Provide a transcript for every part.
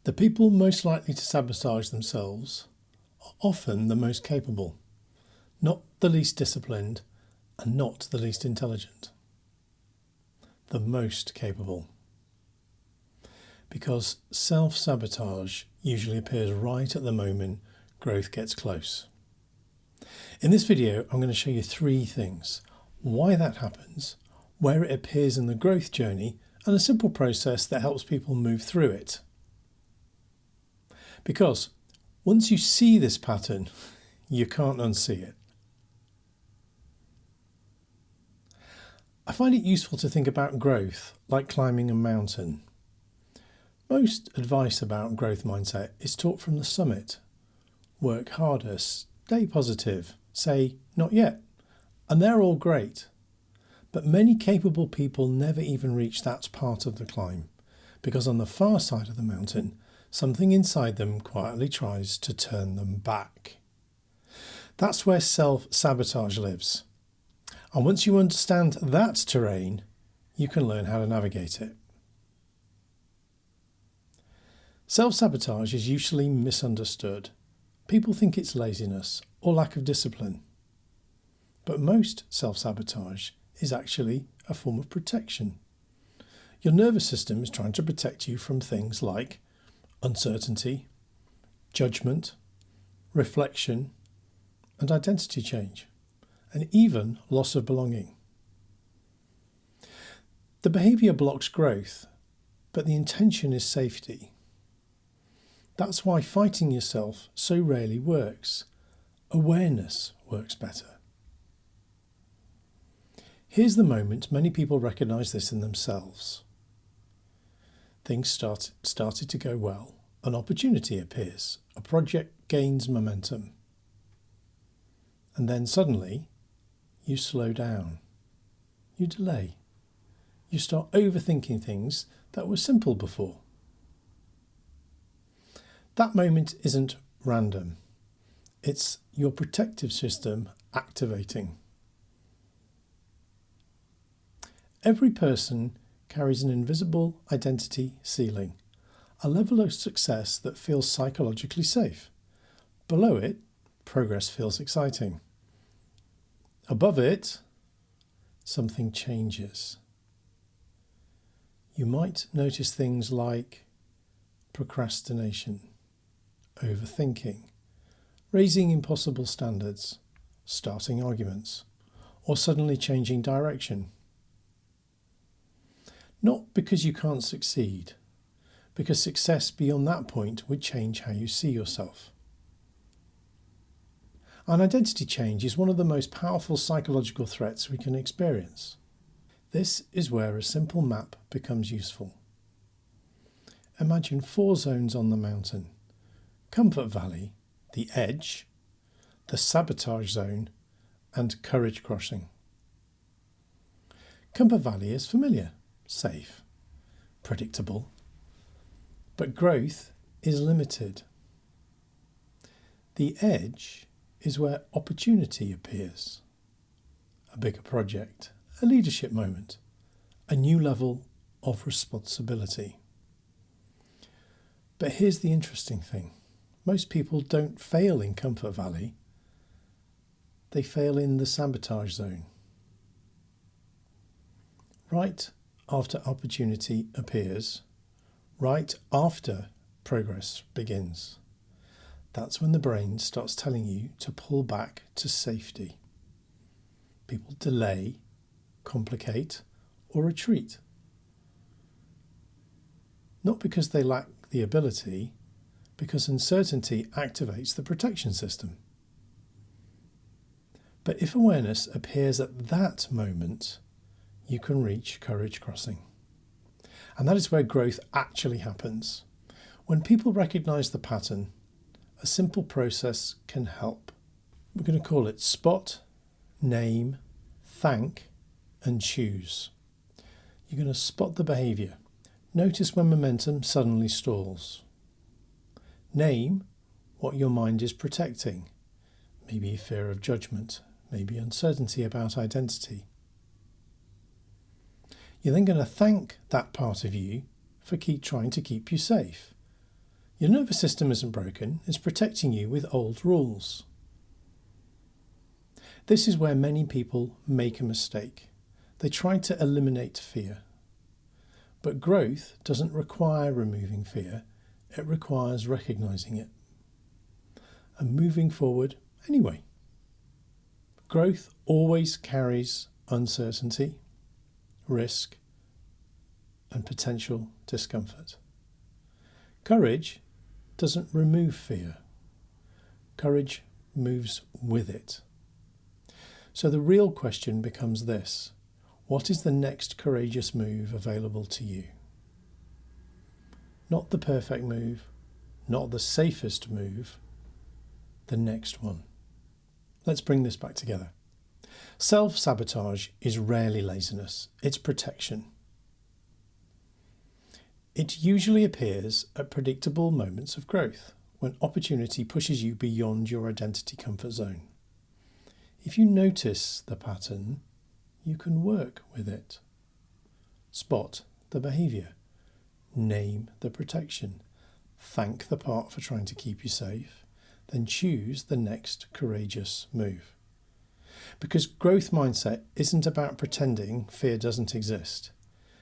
The people most likely to sabotage themselves are often the most capable, not the least disciplined and not the least intelligent. The most capable. Because self-sabotage usually appears right at the moment growth gets close. In this video, I'm going to show you 3 things: why that happens, where it appears in the growth journey, and a simple process that helps people move through it. Because once you see this pattern, you can't unsee it. I find it useful to think about growth like climbing a mountain. Most advice about growth mindset is taught from the summit. Work harder, stay positive, say not yet, and they're all great. But many capable people never even reach that part of the climb, because on the far side of the mountain, something inside them quietly tries to turn them back. That's where self-sabotage lives. And once you understand that terrain, you can learn how to navigate it. Self-sabotage is usually misunderstood. People think it's laziness or lack of discipline. But most self-sabotage is actually a form of protection. Your nervous system is trying to protect you from things like uncertainty, judgment, reflection, and identity change, and even loss of belonging. The behaviour blocks growth, but the intention is safety. That's why fighting yourself so rarely works. Awareness works better. Here's the moment many people recognise this in themselves. Things started to go well. An opportunity appears. A project gains momentum. And then suddenly, you slow down. You delay. You start overthinking things that were simple before. That moment isn't random. It's your protective system activating. Every person carries an invisible identity ceiling, a level of success that feels psychologically safe. Below it, progress feels exciting. Above it, something changes. You might notice things like procrastination, overthinking, raising impossible standards, starting arguments, or suddenly changing direction. Not because you can't succeed, because success beyond that point would change how you see yourself. An identity change is one of the most powerful psychological threats we can experience. This is where a simple map becomes useful. Imagine 4 zones on the mountain: comfort valley, the edge, the sabotage zone, and courage crossing. Comfort valley is familiar, safe, predictable, but growth is limited. The edge is where opportunity appears. A bigger project, a leadership moment, a new level of responsibility. But here's the interesting thing. Most people don't fail in comfort valley. They fail in the sabotage zone. Right after opportunity appears, right after progress begins. That's when the brain starts telling you to pull back to safety. People delay, complicate, or retreat. Not because they lack the ability, because uncertainty activates the protection system. But if awareness appears at that moment, you can reach courage crossing. And that is where growth actually happens. When people recognise the pattern, a simple process can help. We're going to call it spot, name, thank, and choose. You're going to spot the behaviour. Notice when momentum suddenly stalls. Name what your mind is protecting. Maybe fear of judgment, maybe uncertainty about identity. You're then going to thank that part of you for trying to keep you safe. Your nervous system isn't broken, it's protecting you with old rules. This is where many people make a mistake. They try to eliminate fear. But growth doesn't require removing fear, it requires recognizing it and moving forward anyway. Growth always carries uncertainty, risk, and potential discomfort. Courage doesn't remove fear. Courage moves with it. So the real question becomes this: what is the next courageous move available to you? Not the perfect move, not the safest move, the next one. Let's bring this back together. Self-sabotage is rarely laziness, it's protection. It usually appears at predictable moments of growth, when opportunity pushes you beyond your identity comfort zone. If you notice the pattern, you can work with it. Spot the behaviour. Name the protection. Thank the part for trying to keep you safe. Then choose the next courageous move. Because growth mindset isn't about pretending fear doesn't exist.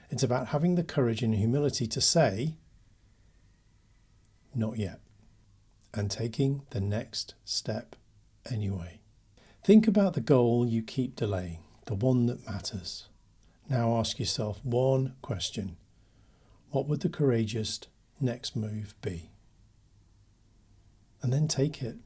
It's about having the courage and humility to say, not yet, and taking the next step anyway. Think about the goal you keep delaying, the one that matters. Now ask yourself one question. What would the courageous next move be? And then take it.